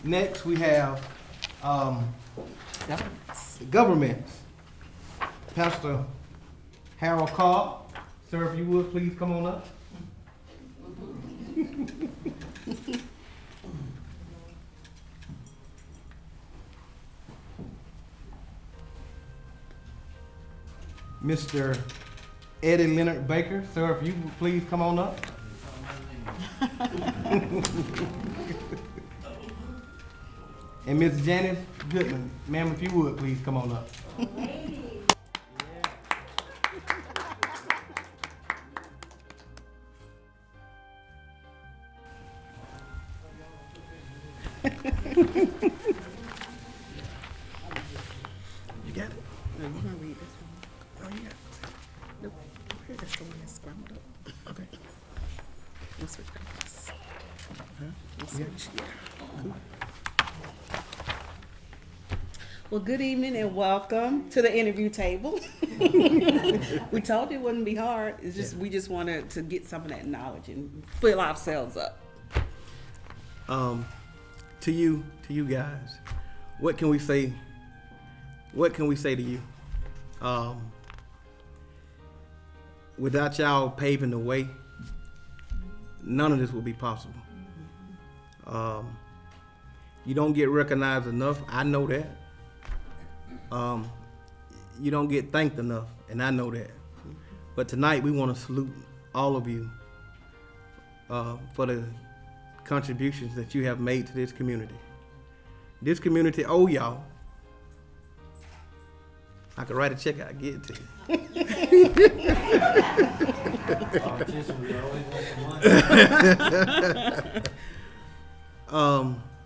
Next, we have governments. Pastor Harold Cobb. Sir, if you would, please come on up. Mr. Eddie Leonard Baker. Sir, if you would please come on up. And Miss Janice Goodman. Ma'am, if you would, please come on up. You got it? No, you're gonna read this one. Oh, yeah. Nope. Here, that's the one that's scrambled up. Okay. We'll switch backwards. We'll Yeah. switch, yeah. Cool. Well, good evening and welcome to the interview table. We told you it wouldn't be hard. It's just we just wanted to get some of that knowledge and fill ourselves up. To you guys, what can we say? What can we say to you? Without y'all paving the way, none of this will be possible. You don't get recognized enough. I know that. You don't get thanked enough, and I know that. But tonight we want to salute all of you for the contributions that you have made to this community. This community owe y'all. I could write a check out and get it to you.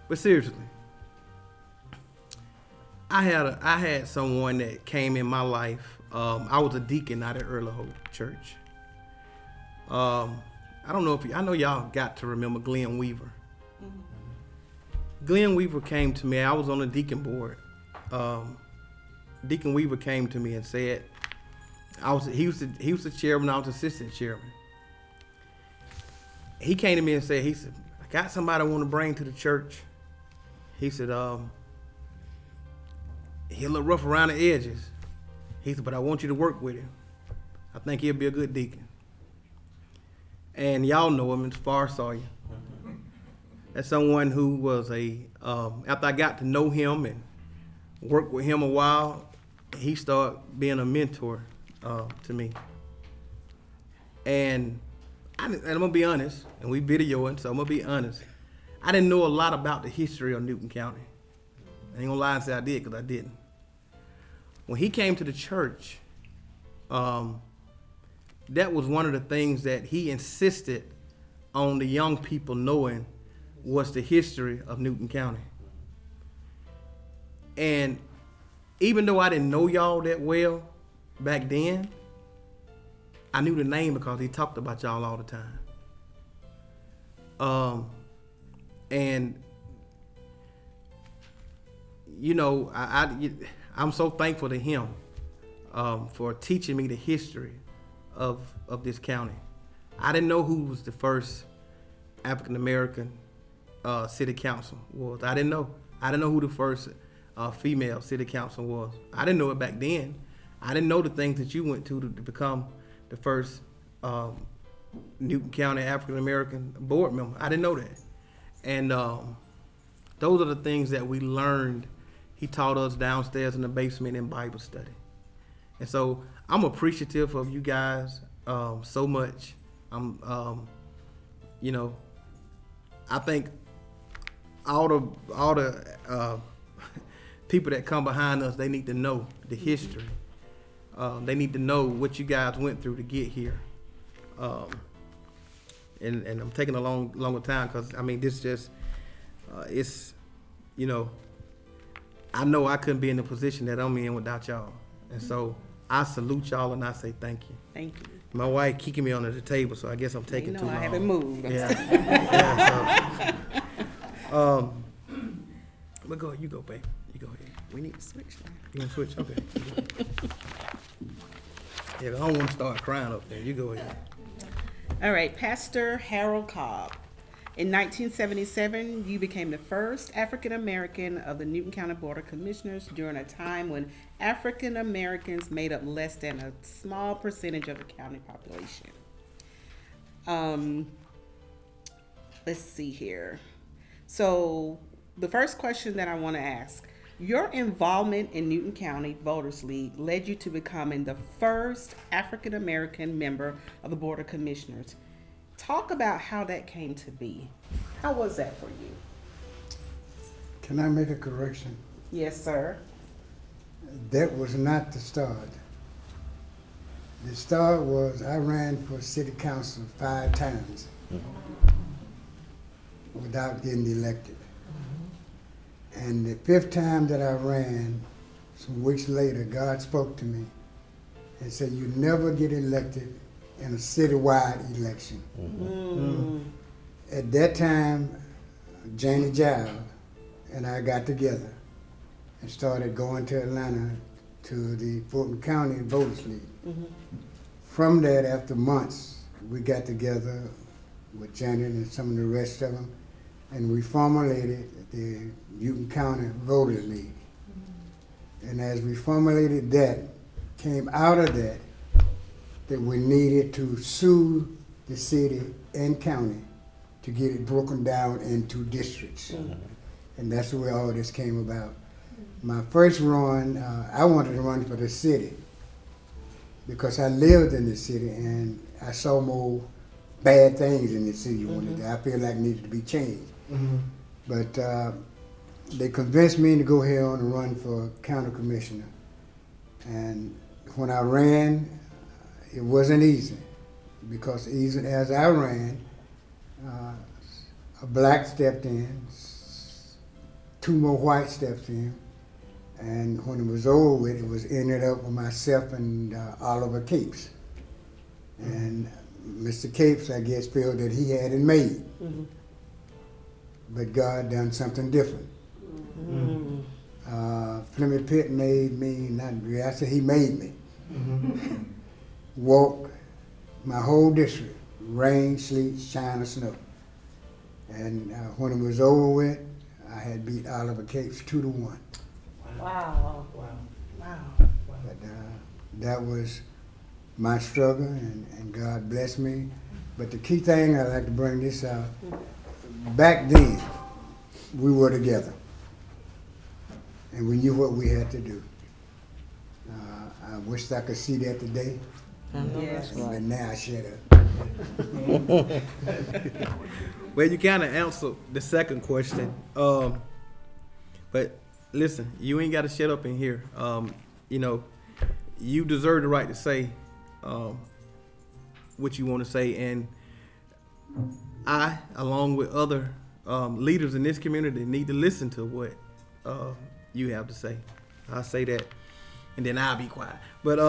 But seriously, I had someone that came in my life. I was a deacon out at Early Hope Church. I don't know I know y'all got to remember Glenn Weaver. Mm-hmm. Glenn Weaver came to me. I was on the deacon board. Deacon Weaver came to me and said, he was the chairman. I was assistant chairman. He came to me and said, I got somebody I want to bring to the church. He said, he's a little rough around the edges. He said, but I want you to work with him. I think he'll be a good deacon. And y'all know him, as far as saw you. That's someone who was after I got to know him and worked with him a while, he started being a mentor to me. And I'm gonna be honest, and we videoing, so I'm gonna be honest. I didn't know a lot about the history of Newton County. I ain't gonna lie and say I did, because I didn't. When he came to the church, that was one of the things that he insisted on the young people knowing was the history of Newton County. And even though I didn't know y'all that well back then, I knew the name because he talked about y'all all the time. And you know, I'm so thankful to him for teaching me the history of this county. I didn't know who was the first African American city council was. I didn't know who the first female city council was. I didn't know it back then. I didn't know the things that you went to become the first Newton County African American board member. I didn't know that. And those are the things that we learned. He taught us downstairs in the basement in Bible study. And so I'm appreciative of you guys so much. You know, I think all the people that come behind us, they need to know the history. They need to know what you guys went through to get here. And I'm taking a longer time because I mean this just it's, you know, I know I couldn't be in the position that I'm in without y'all. And so I salute y'all and I say thank you. Thank you. My wife kicking me under the table, so I guess I'm taking too long. I haven't moved. Yeah. But you go, babe. You go ahead. We need to switch now. You want to switch? Okay. Yeah, I don't want to start crying up there. You go ahead. All right, Pastor Harold Cobb. In 1977, you became the first African American of the Newton County Board of Commissioners during a time when African Americans made up less than a small percentage of the county population. Let's see here. So the first question that I want to ask, your involvement in Newton County Voters League led you to becoming the first African American member of the Board of Commissioners. Talk about how that came to be. How was that for you? Can I make a correction? Yes, sir. That was not the start. The start was I ran for city council 5 times without getting elected. And the 5th time that I ran, some weeks later, God spoke to me and said, "You never get elected in a citywide election." At that time, Janice and I got together and started going to Atlanta to the Fulton County Voters League. From that, after months, we got together with Janice and some of the rest of them, and we formulated the Newton County Voters League. And as we formulated that, came out of that we needed to sue the city and county to get it broken down into districts. And that's the way all this came about. My first run, I wanted to run for the city because I lived in the city and I saw more bad things in the city that I feel like needed to be changed. But they convinced me to go ahead on and run for county commissioner. And when I ran, it wasn't easy because even as I ran, a black stepped in, 2 more white stepped in, and when it was over with, it was ended up with myself and Oliver Capes. And Mr. Capes, I guess, felt that he had it made. But God done something different. Fleming Pitt made me, I said he made me. Walk my whole district, rain, sleet, shine, or snow. And when it was over with, I had beat Oliver Capes 2-1. Wow. But that was my struggle, and God blessed me. But the key thing, I'd like to bring this out, back then, we were together. And we knew what we had to do. I wished I could see that today. Yes. But now I shut up. Well, you kind of answered the second question. But listen, you ain't got to shut up in here. You know, you deserve the right to say what you want to say. And I, along with other leaders in this community, need to listen to what you have to say. I'll say that, and then I'll be quiet. But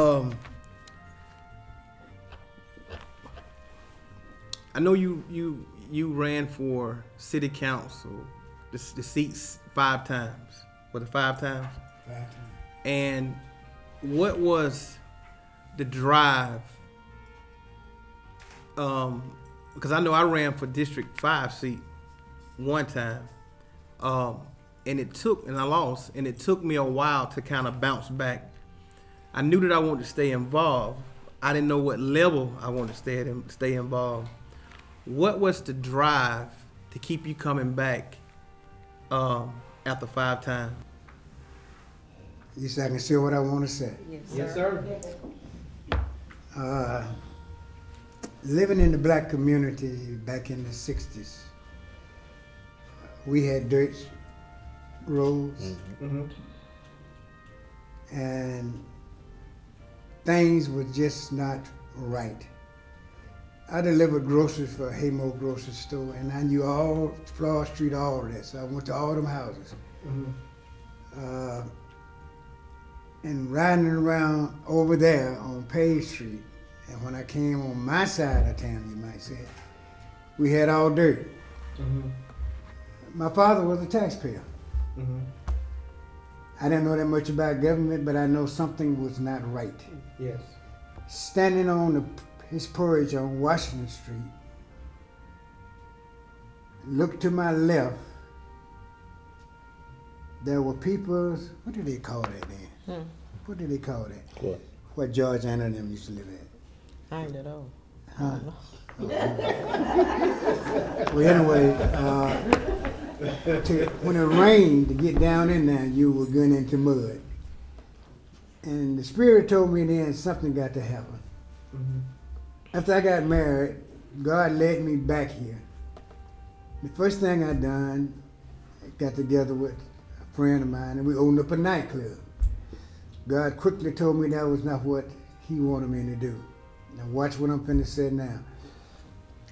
I know you ran for city council, the seats 5 times. Was it 5 times? 5 times. And what was the drive? Because I know I ran for District 5 seat 1 time, and I lost, and it took me a while to kind of bounce back. I knew that I wanted to stay involved. I didn't know what level I wanted to stay involved. What was the drive to keep you coming back after 5 times? You said I can say what I want to say. Yes, sir. Living in the black community back in the 60s, we had dirt roads, and things were just not right. I delivered groceries for Haymo grocery store, and I knew all Floor Street, all of that, so I went to all them houses. And riding around over there on Page Street, and when I came on my side of town, you might say, we had all dirt. My father was a taxpayer. I didn't know that much about government, but I know something was not right. Yes. Standing on his porch on Washington Street, looked to my left, there were people, what do they call that then? What do they call that? What? What George and them used to live at. I don't know. Huh? Well, anyway, when it rained, to get down in there, you were going into mud. And the Spirit told me then something got to happen. After I got married, God led me back here. The first thing I done, I got together with a friend of mine, and we opened up a nightclub. God quickly told me that was not what He wanted me to do. Now watch what I'm finna say now.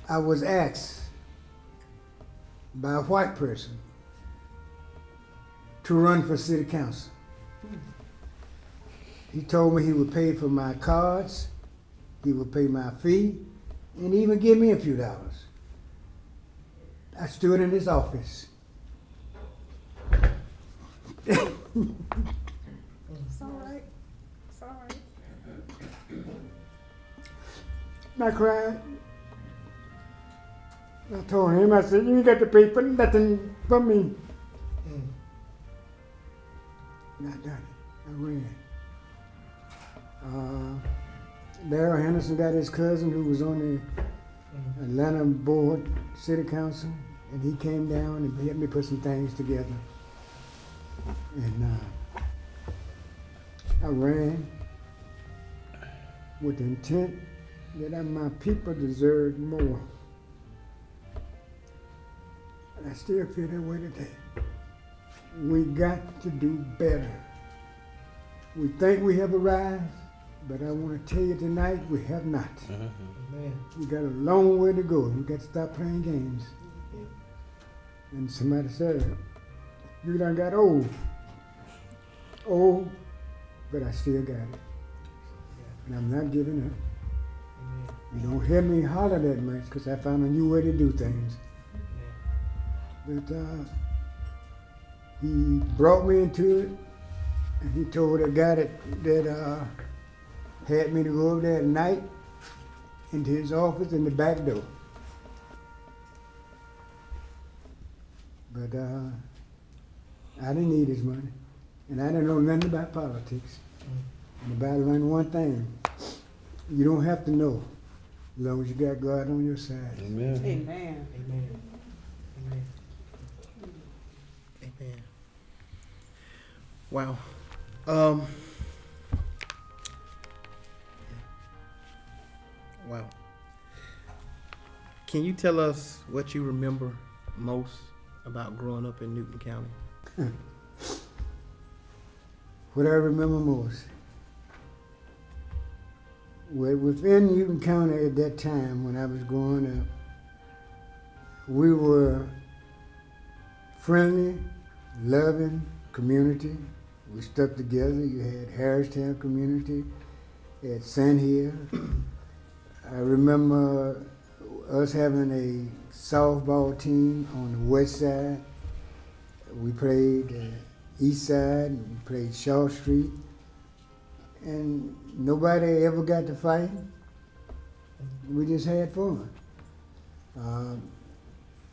I was asked by a white person to run for city council. He told me he would pay for my cards, he would pay my fee, and even give me a few dollars. I stood in his office. It's all right. It's all right. And I cried. I told him, I said, you ain't got to pay for nothing for me. And I done it. I ran. Darrell Henderson got his cousin who was on the Atlanta board, city council, and he came down and helped me put some things together. And I ran with the intent that my people deserved more. And I still feel that way today. We got to do better. We think we have arrived, but I want to tell you tonight, we have not. We got a long way to go. We got to stop playing games. And somebody said, you done got old. Old, but I still got it. And I'm not giving up. You don't hear me holler that much because I found a new way to do things. But he brought me into it, and he told a guy that had me to go over there at night into his office in the back door. But I didn't need his money, and I didn't know nothing about politics. And the Bible learned one thing: you don't have to know, as long as you got God on your side. Amen. Amen. Amen. Amen. Amen. Wow. Wow. Can you tell us what you remember most about growing up in Newton County? What I remember most, within Newton County at that time when I was growing up, we were friendly, loving community. We stuck together. You had Harristown community, you had Sand Hill. I remember us having a softball team on the west side. We played east side, and we played Shaw Street. And nobody ever got to fight. We just had fun.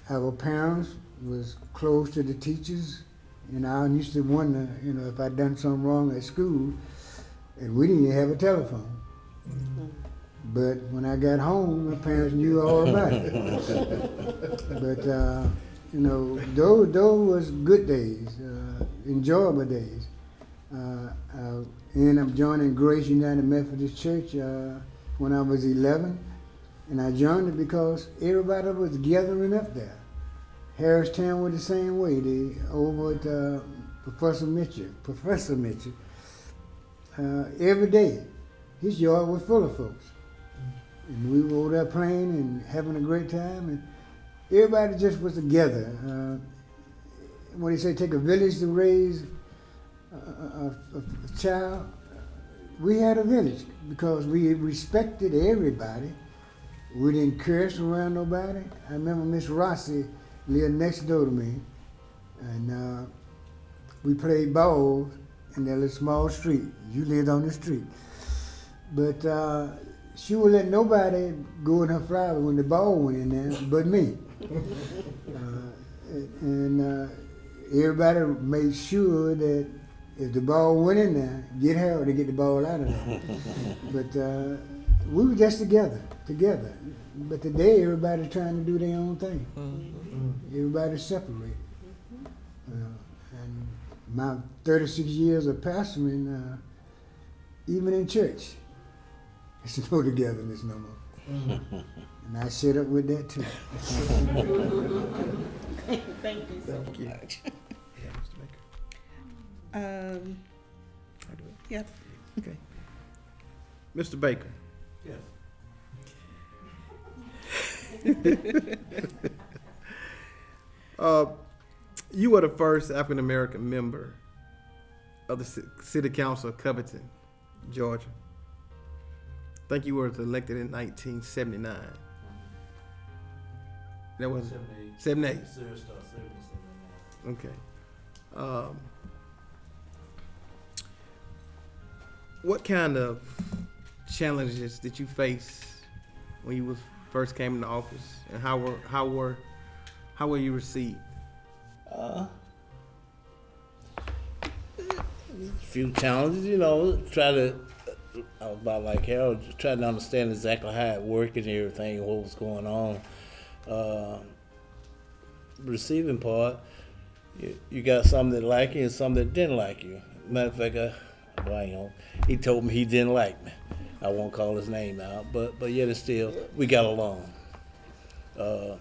Our parents was close to the teachers, and I used to wonder, if I'd done something wrong at school, and we didn't even have a telephone. But when I got home, my parents knew all about it. But those was good days, enjoyable days. I ended up joining Grace United Methodist Church when I was 11, and I joined it because everybody was gathering up there. Harristown was the same way. They over at Professor Mitchell, every day, his yard was full of folks. And we were over there playing and having a great time, and everybody just was together. When they say take a village to raise a child, we had a village because we respected everybody. We didn't curse around nobody. I remember Miss Rossi lived next door to me, and we played ball in that little small street. You lived on the street. But she would let nobody go in her flower when the ball went in there, but me. Everybody made sure that if the ball went in there, get her to get the ball out of there. But we were just together. But today, everybody trying to do their own thing. Everybody's separated. And my 36 years of pastoring, even in church, there's no togetherness no more. And I set up with that too. Thank you so much. Yeah, Mr. Baker. Um, I do it. yep. Okay. Mr. Baker. Yes. You were the first African American member of the City Council of Covington, Georgia. I think you were elected in 1979. That was 78. Serious stuff, 77. Okay. What kind of challenges did you face when you first came into office, and how were you received? Few challenges, try to, about like Harold, trying to understand exactly how it worked and everything, and what was going on. Receiving part, you got some that like you and some that didn't like you. Matter of fact, he told me he didn't like me. I won't call his name out, but yet and still, we got along. But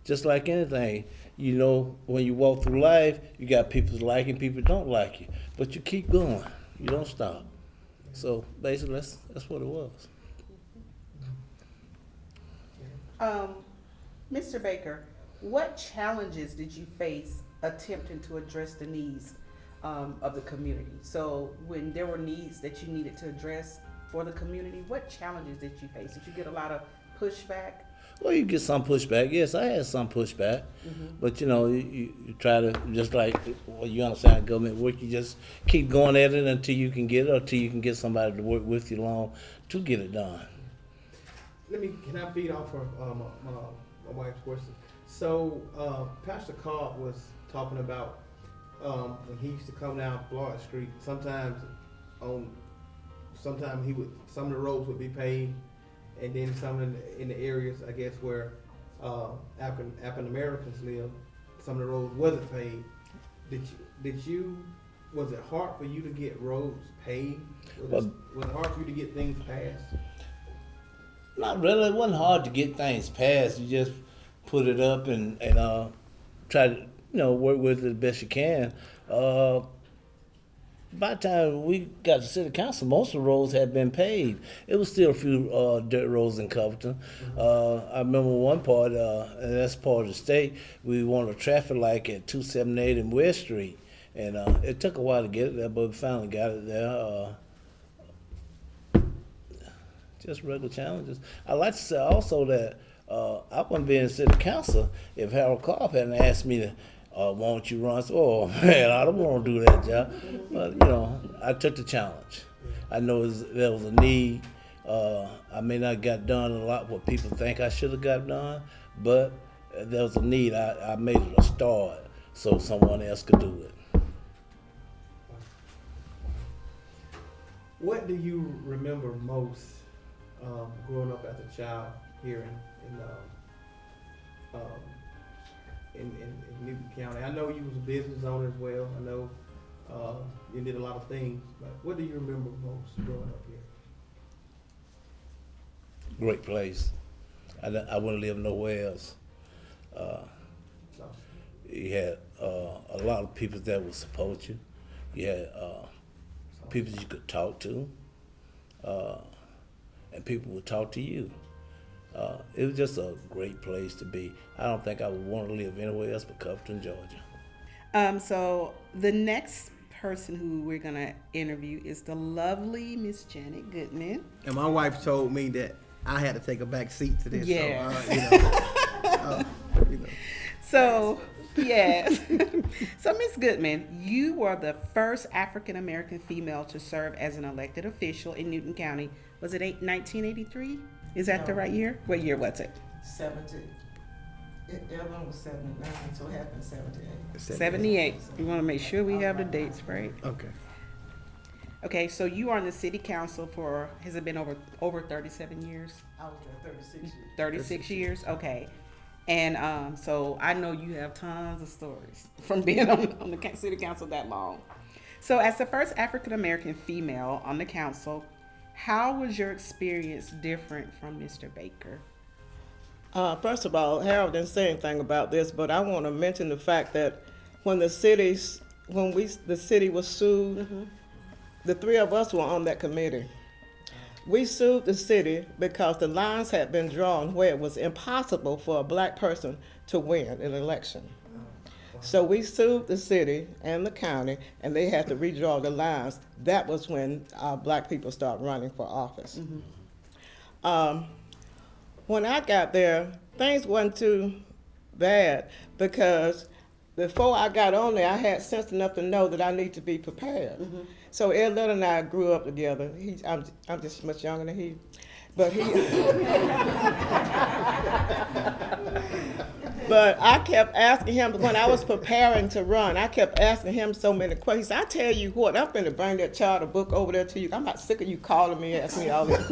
just like anything, when you walk through life, you got people that like you, people that don't like you. But you keep going. You don't stop. So basically, that's what it was. Mr. Baker, what challenges did you face attempting to address the needs of the community? So when there were needs that you needed to address for the community, what challenges did you face? Did you get a lot of pushback? Well, you get some pushback. Yes, I had some pushback. But, you try to, just like, you understand government work, you just keep going at it until you can get it, or until you can get somebody to work with you along to get it done. Can I feed off of my wife's question? So, Pastor Cobb was talking about when he used to come down Florida Street, sometimes some of the roads would be paved, and then some in the areas, I guess, where African Americans live, some of the roads wasn't paved. Was it hard for you to get roads paved? Was it hard for you to get things passed? Not really. It wasn't hard to get things passed. You just put it up and try to work with it the best you can. By the time we got to city council, most of the roads had been paved. It was still a few dirt roads in Covington. I remember one part, and that's part of the state, we wanted a traffic light at 278 and West Street. And it took a while to get it there, but we finally got it there. Just regular challenges. I'd like to say also that I wouldn't be in city council if Harold Cobb hadn't asked me to, won't you run? So, man, I don't want to do that job. But, I took the challenge. I know there was a need. I may not got done a lot what people think I should have got done, but there was a need. I made it a start so someone else could do it. What do you remember most growing up as a child here in Newton County? I know you was a business owner as well. I know you did a lot of things, but what do you remember most growing up here? Great place. I wouldn't live nowhere else. You had a lot of people that would support you. You had people you could talk to, and people would talk to you. It was just a great place to be. I don't think I would want to live anywhere else but Covington, Georgia. So the next person who we're gonna interview is the lovely Miss Janice Goodman. And my wife told me that I had to take a back seat to this. Yeah. So, So Yes. So, Ms. Goodman, you were the first African American female to serve as an elected official in Newton County. Was it 1983? Is that the No. right year? What year was it? 70. Evelyn was 79, so it happened 78. 78. We want to make sure we have the dates right. Okay. Okay, so you are on the city council for, has it been over 37 years? I was there 36 years. 36 years? Okay. And so I know you have tons of stories from being on the city council that long. So as the first African American female on the council, how was your experience different from Mr. Baker? First of all, Harold didn't say anything about this, but I want to mention the fact that when the city was sued, the three of us were on that committee. We sued the city because the lines had been drawn where it was impossible for a black person to win an election. So we sued the city and the county, and they had to redraw the lines. That was when black people started running for office. When I got there, things wasn't too bad because before I got on there, I had sense enough to know that I need to be prepared. So Leonard and I grew up together. I'm just much younger than he, but he. But I kept asking him when I was preparing to run. I kept asking him so many questions. I tell you what, I'm finna bring that charter book over there to you. I'm not sick of you calling me, asking me all this.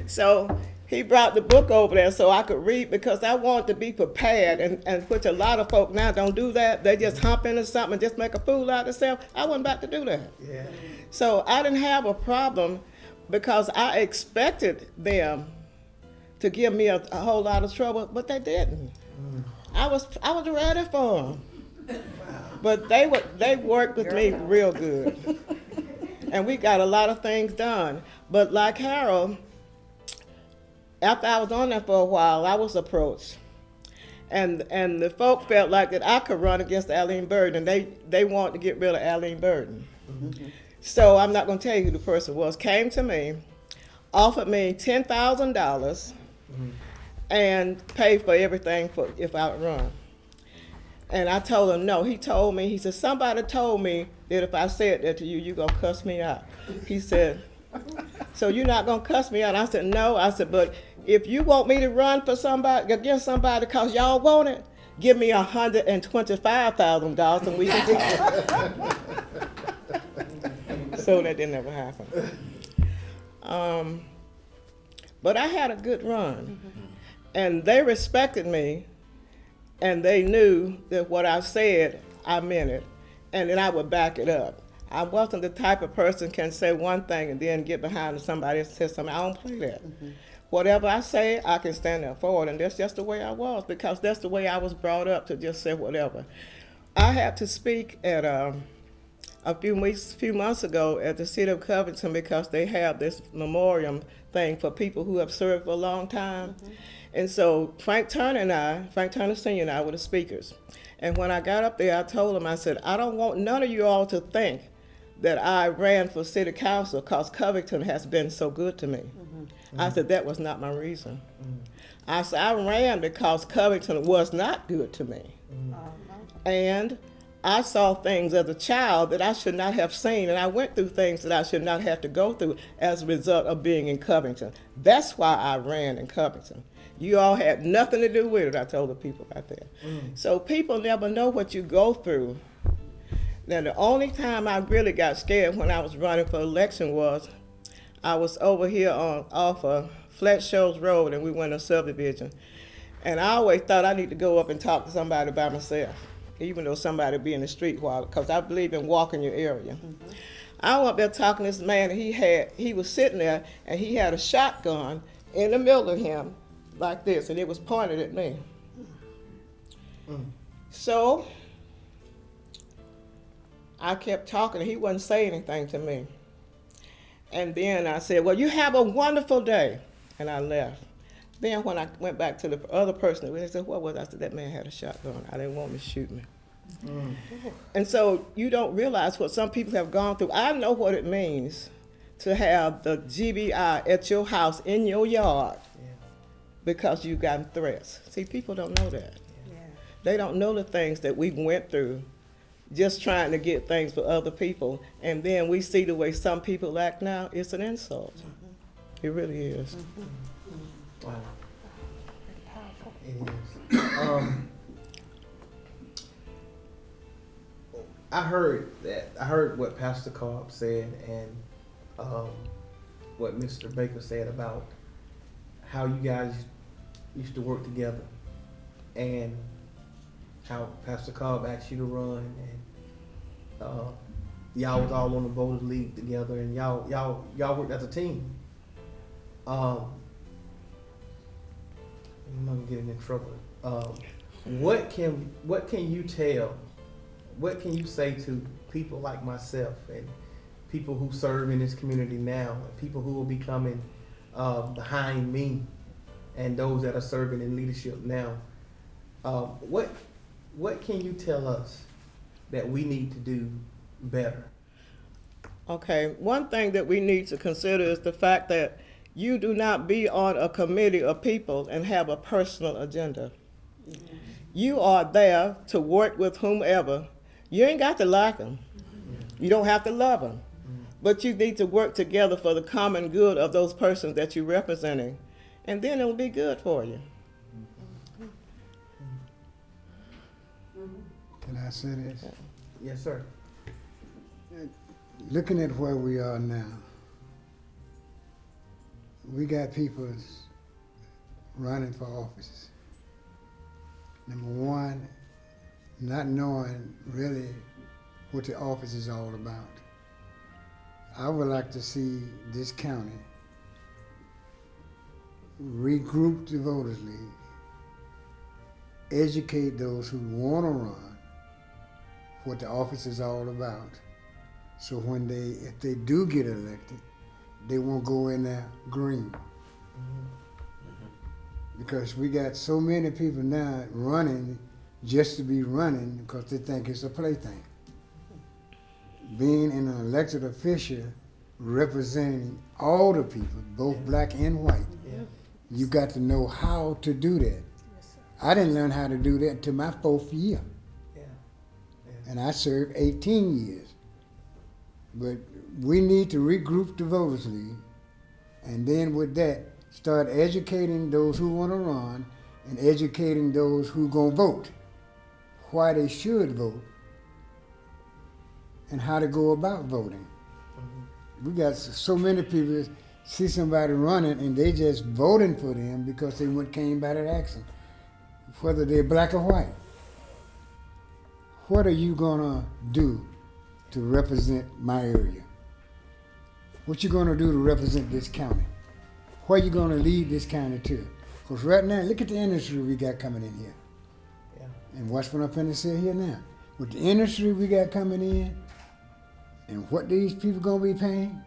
So he brought the book over there so I could read because I wanted to be prepared, and which a lot of folk now don't do that. They just hump into something and just make a fool out of themselves. I wasn't about to do that. Yeah. So I didn't have a problem because I expected them to give me a whole lot of trouble, but they didn't. I was ready for them. But they worked with me real good. And we got a lot of things done. But like Harold, after I was on there for a while, I was approached. And the folk felt like that I could run against Aline Burden, and they wanted to get rid of Aline Burden. So I'm not going to tell you who the person was. Came to me, offered me $10,000 and paid for everything if I would run. And I told him no. He told me, he said, somebody told me that if I said that to you, you're going to cuss me out. He said, so you're not going to cuss me out? I said, no. I said, but if you want me to run for somebody, against somebody because y'all want it, give me $125,000 and we can talk. So that didn't ever happen. But I had a good run. And they respected me, and they knew that what I said, I meant it, and then I would back it up. I wasn't the type of person can say one thing and then get behind somebody and say something. I don't play that. Whatever I say, I can stand there for it, and that's just the way I was, because that's the way I was brought up, to just say whatever. I had to speak at a few months ago at the city of Covington because they have this memoriam thing for people who have served for a long time. And so Frank Turner Sr. and I were the speakers. And when I got up there, I told him, I said, I don't want none of you all to think that I ran for city council because Covington has been so good to me. I said, that was not my reason. I said, I ran because Covington was not good to me. And I saw things as a child that I should not have seen, and I went through things that I should not have to go through as a result of being in Covington. That's why I ran in Covington. You all had nothing to do with it, I told the people out there. So people never know what you go through. Now, the only time I really got scared when I was running for election was I was over here off of Flat Shoals Road, and we went to subdivision. And I always thought I need to go up and talk to somebody by myself, even though somebody be in the street while, because I believe in walking your area. I went up there talking to this man, and he was sitting there, and he had a shotgun in the middle of him, like this, and it was pointed at me. So I kept talking, and he wouldn't say anything to me. And then I said, well, you have a wonderful day, and I left. Then when I went back to the other person, they said, what was it? I said, that man had a shotgun. I didn't want him to shoot me. And so you don't realize what some people have gone through. I know what it means to have the GBI at your house, in your yard, because you've gotten threats. See, people don't know that. They don't know the things that we went through just trying to get things for other people. And then we see the way some people act now, it's an insult. It really is. Wow. It is. I heard what Pastor Cobb said and what Mr. Baker said about how you guys used to work together and how Pastor Cobb asked you to run and y'all was all on the Voters League together and y'all worked as a team. I'm not getting in trouble. What can you tell? What can you say to people like myself and people who serve in this community now, and people who will be coming behind me, and those that are serving in leadership now? What can you tell us that we need to do better? Okay, one thing that we need to consider is the fact that you do not be on a committee of people and have a personal agenda. You are there to work with whomever. You ain't got to like them. You don't have to love them. But you need to work together for the common good of those persons that you're representing. And then it'll be good for you. Can I say this? Yes, sir. Looking at where we are now, we got people running for office. Number one, not knowing really what the office is all about. I would like to see this county regroup the Voters League, educate those who want to run what the office is all about. So when if they do get elected, they won't go in there green. Because we got so many people now running just to be running because they think it's a plaything. Being an elected official representing all the people, both black and white, you got to know how to do that. I didn't learn how to do that until my 4th year. And I served 18 years. But we need to regroup the Voters League, and then with that, start educating those who want to run and educating those who going to vote, why they should vote, and how to go about voting. We got so many people see somebody running and they just voting for them because they came by that action, whether they're black or white. What are you gonna do to represent my area? What you gonna do to represent this county? Where you gonna lead this county to? Because right now, look at the industry we got coming in here. And what's what I'm finna say here now? With the industry we got coming in, and what these people gonna be paying,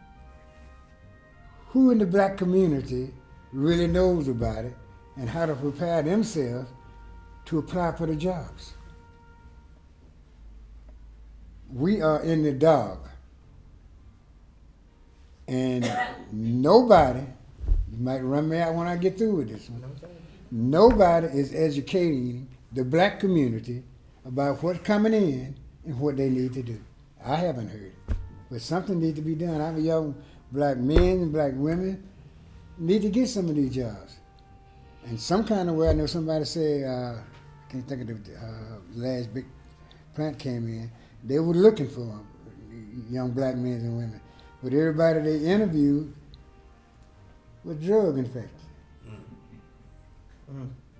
who in the black community really knows about it and how to prepare themselves to apply for the jobs? We are in the dark, and nobody, you might run me out when I get through with this one, nobody is educating the black community about what's coming in and what they need to do. I haven't heard it, but something needs to be done. Our young black men and black women need to get some of these jobs. And some kind of way, I know somebody said, I can't think of the last big plant came in, they were looking for young black men and women. But everybody they interviewed was drug infected.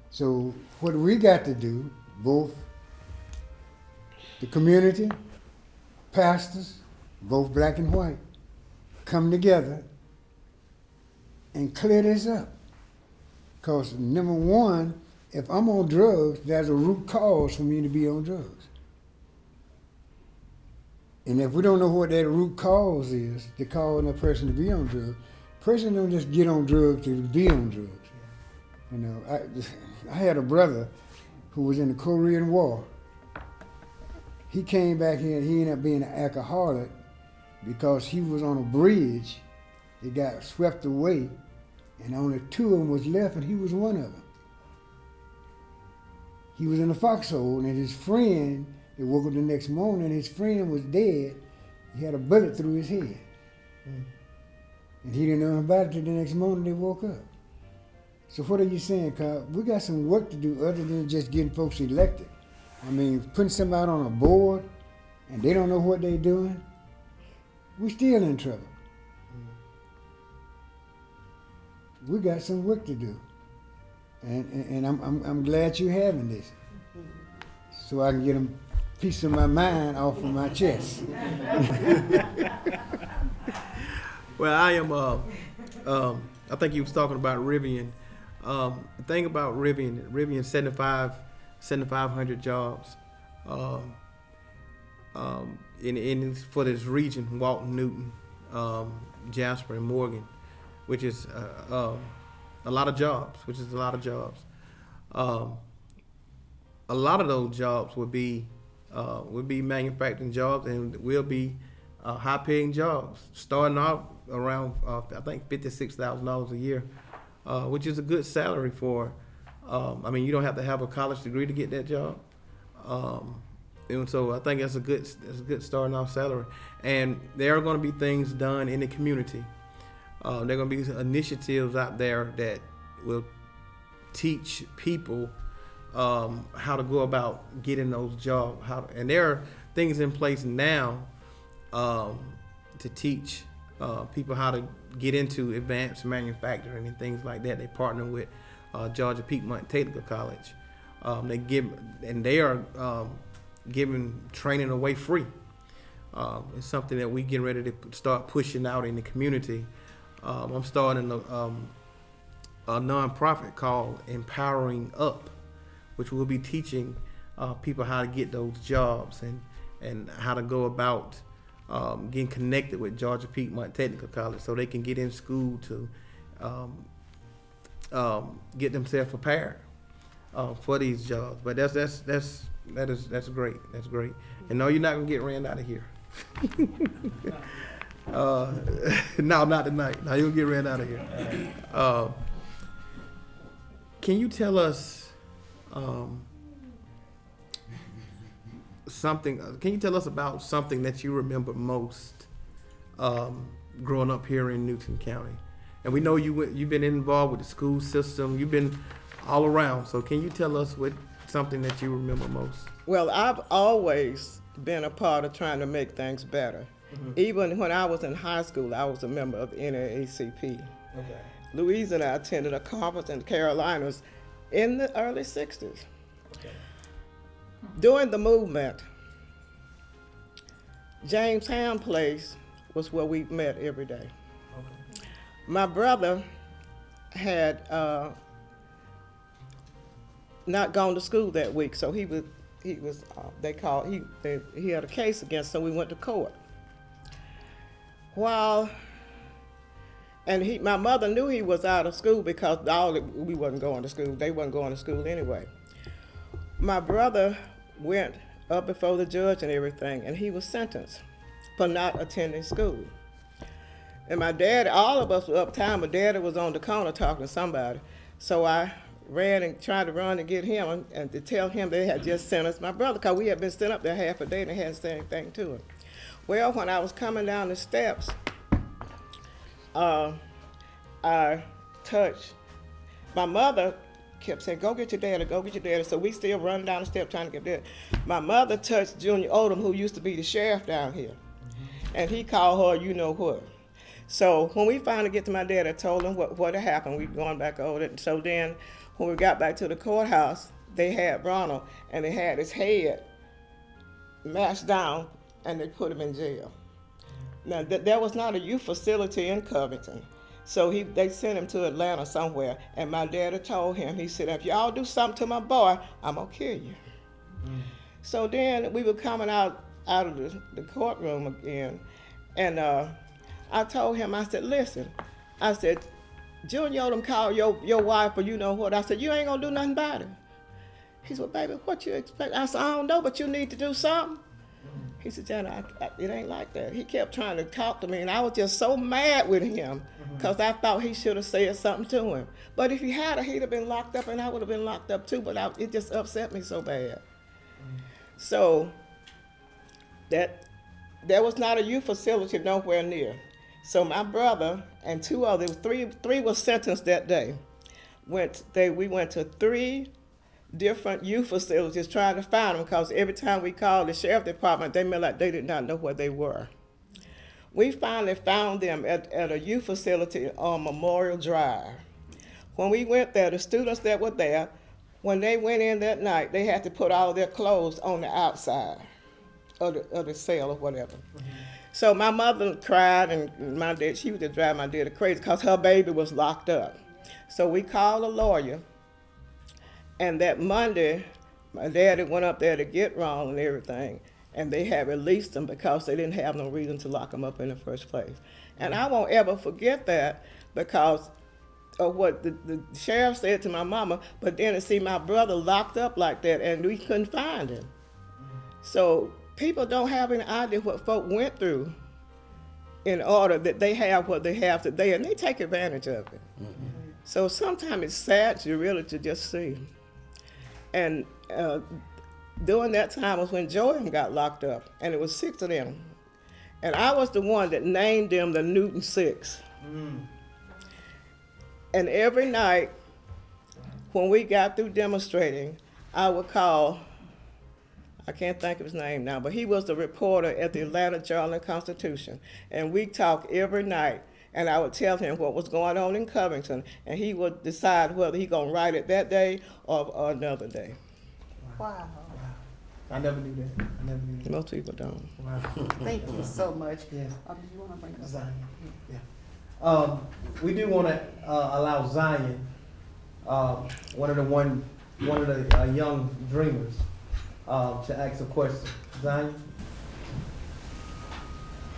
So what we got to do, both the community, pastors, both black and white, come together and clear this up. Because number one, if I'm on drugs, there's a root cause for me to be on drugs. And if we don't know what that root cause is to cause a person to be on drugs, a person don't just get on drugs to be on drugs. You know, I had a brother who was in the Korean War. He came back here and he ended up being an alcoholic because he was on a bridge. It got swept away, and only 2 of them was left, and he was one of them. he was in a foxhole, and his friend, they woke up the next morning, his friend was dead. He had a bullet through his head. And he didn't know about it till the next morning they woke up. So what are you saying, Cobb? We got some work to do other than just getting folks elected. I mean, putting somebody on a board and they don't know what they're doing, we're still in trouble. We got some work to do. And I'm glad you're having this, so I can get a piece of my mind off of my chest. Well, I am. I think you was talking about Rivian. The thing about Rivian 7,500 jobs. In for this region, Walton, Newton, Jasper, and Morgan, which is a lot of jobs. A lot of those jobs would be manufacturing jobs, and will be high-paying jobs, starting out around I think $56,000 a year, which is a good salary for. I mean, you don't have to have a college degree to get that job, and so I think that's a good starting off salary. And there are going to be things done in the community. There are going to be initiatives out there that will teach people how to go about getting those jobs. And there are things in place now to teach people how to get into advanced manufacturing and things like that. They partner with Georgia Piedmont Technical College. They are giving training away free. It's something that we getting ready to start pushing out in the community. I'm starting a nonprofit called Empowering Up, which will be teaching people how to get those jobs and how to go about getting connected with Georgia Piedmont Technical College so they can get in school to get themselves prepared for these jobs. But that's great. That's great. And no, you're not gonna get ran out of here. No, not tonight. No, you'll get ran out of here. Can you tell us something? Can you tell us about something that you remember most growing up here in Newton County? And we know you've been involved with the school system. You've been all around. So can you tell us something that you remember most? Well, I've always been a part of trying to make things better. Mm-hmm. Even when I was in high school, I was a member of the NAACP. Okay. Louise and I attended a conference in the Carolinas in the early 60s. Okay. During the movement, James Ham Place was where we met every day. Okay. My brother had not gone to school that week, so he had a case against him, so we went to court. My mother knew he was out of school because we wasn't going to school. They wasn't going to school anyway. My brother went up before the judge and everything, and he was sentenced for not attending school. And my dad, all of us were uptown, but Daddy was on the corner talking to somebody. So I ran and tried to run to get him and to tell him they had just sentenced my brother, because we had been sitting up there half a day and they hadn't said anything to him. Well, when I was coming down the steps, I touched, my mother kept saying, go get your daddy, go get your daddy. So we still running down the steps trying to get daddy. My mother touched Junior Odom, who used to be the sheriff down here. Mm-hmm. And he called her, you know what. So when we finally get to my dad, I told him what had happened. We going back over it. So then when we got back to the courthouse, they had Ronald and they had his head mashed down and they put him in jail. Now there was not a youth facility in Covington. So they sent him to Atlanta somewhere, and my daddy told him, he said, if y'all do something to my boy, I'm gonna kill you. Mm. So then we were coming out of the courtroom again, and I told him, I said, listen, I said, Junior Odom called your wife, or you know what? I said, you ain't gonna do nothing about it. He said, well, baby, what you expect? I said, I don't know, but you need to do something. He said, Janice, it ain't like that. He kept trying to talk to me, and I was just so mad with him because I thought he should have said something to him. But if he had, he'd have been locked up, and I would have been locked up too. But it just upset me so bad. So there was not a youth facility nowhere near. So my brother and two others, three were sentenced that day. We went to 3 different youth facilities trying to find them because every time we called the sheriff department, they meant like they did not know where they were. We finally found them at a youth facility on Memorial Drive. When we went there, the students that were there, when they went in that night, they had to put all their clothes on the outside of the cell or whatever. So my mother cried, and my dad, she was just driving my dad crazy because her baby was locked up. So we called a lawyer. And that Monday, my daddy went up there to get wrong and everything, and they had released him because they didn't have no reason to lock him up in the first place. And I won't ever forget that because of what the sheriff said to my mama, but then to see my brother locked up like that and we couldn't find him. So people don't have any idea what folk went through in order that they have what they have today, and they take advantage of it. So sometimes it's sad to just see. And during that time was when Joram got locked up, and it was 6 of them. And I was the one that named them the Newton Six. And every night when we got through demonstrating, I would call, I can't think of his name now, but he was the reporter at the Atlanta Journal-Constitution. And we talked every night. And I would tell him what was going on in Covington, and he would decide whether he gonna write it that day or another day. Wow. I never knew that. Most people don't. Wow. Thank you so much. Yes. Do you want to bring up Zion. Yeah. We do want to allow Zion, one of the young dreamers, to ask a question. Zion.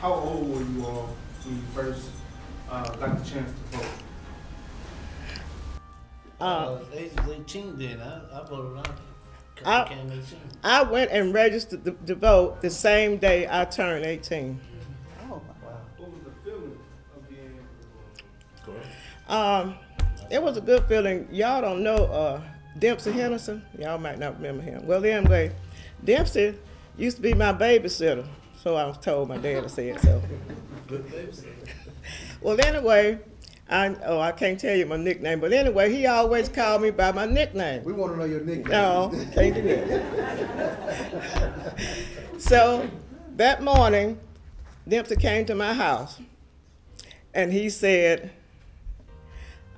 How old were you all when you first got the chance to vote? Age was 18 then. I voted on I- became 18. I went and registered to vote the same day I turned 18. Oh, Wow. What was the feeling of being able to vote? Correct. It was a good feeling. Y'all don't know Dempsey Henderson? Y'all might not remember him. Well, anyway, Dempsey used to be my babysitter. So I was told, my dad said so. Good babysitter. Well, anyway, I can't tell you my nickname, but anyway, he always called me by my nickname. We want to know your nickname. No, can't do that. So that morning, Dempsey came to my house, and he said,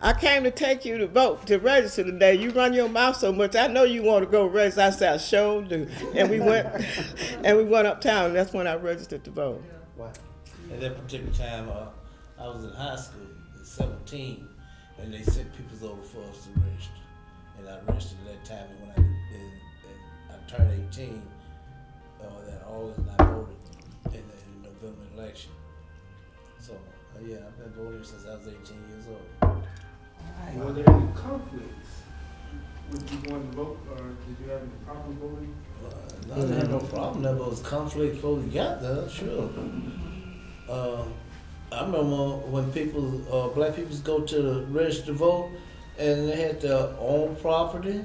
I came to take you to vote, to register today. You run your mouth so much, I know you want to go register. I said, I sure do. And we went uptown, and that's when I registered to vote. Wow. At that particular time, I was in high school, at 17, and they sent people over for us to register. And I registered at that time, and when I turned 18, that August, and I voted in the November election. So, yeah, I've been voting since I was 18 years old. Were there any conflicts with you wanting to vote, or did you have any problem voting? I didn't have no problem. There was conflict before we got there, sure. I remember when black people go to the register to vote, and they had their own property,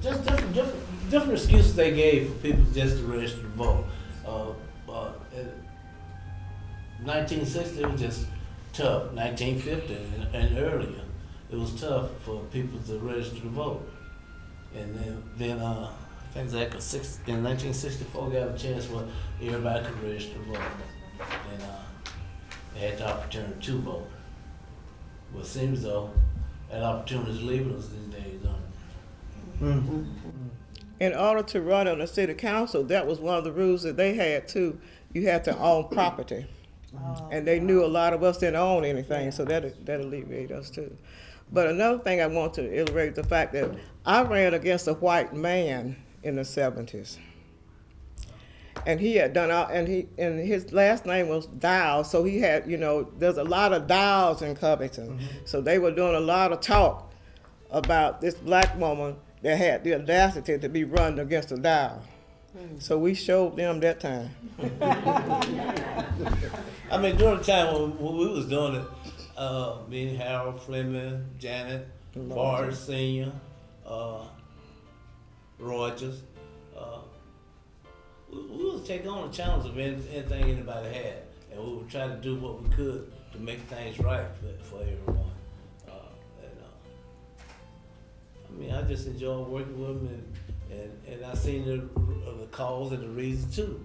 just different excuses they gave for people just to register to vote. In 1960, it was just tough. 1950 and earlier, it was tough for people to register to vote. And then I think like in 1964, got a chance where everybody could register to vote, and they had the opportunity to vote. Well, it seems though that opportunity is leaving us these days, don't it? In order to run on the city council, that was one of the rules that they had too. You had to own property. And they knew a lot of us didn't own anything, so that alleviated us too. But another thing I want to illustrate the fact that I ran against a white man in the 70s. And he had done all, and his last name was Dial, so he had, there's a lot of Dials in Covington. So they were doing a lot of talk about this black woman that had the audacity to be run against a Dial. So we showed them that time. I mean, during the time when we was doing it, me and Harold Fleming, Janet, Forrest Senior, Rogers, we was taking on the challenge of anything anybody had, and we would try to do what we could to make things right for everyone. I mean, I just enjoy working with them, and I seen the cause and the reason to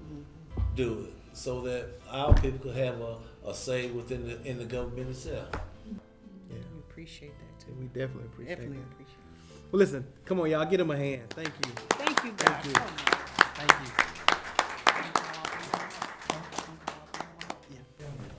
do it, so that our people could have a say in the government itself. Yeah, We appreciate that too. we definitely appreciate Definitely that. appreciate it. Well, listen, come on, y'all, get him a hand. Thank you. Thank you, guys. you. So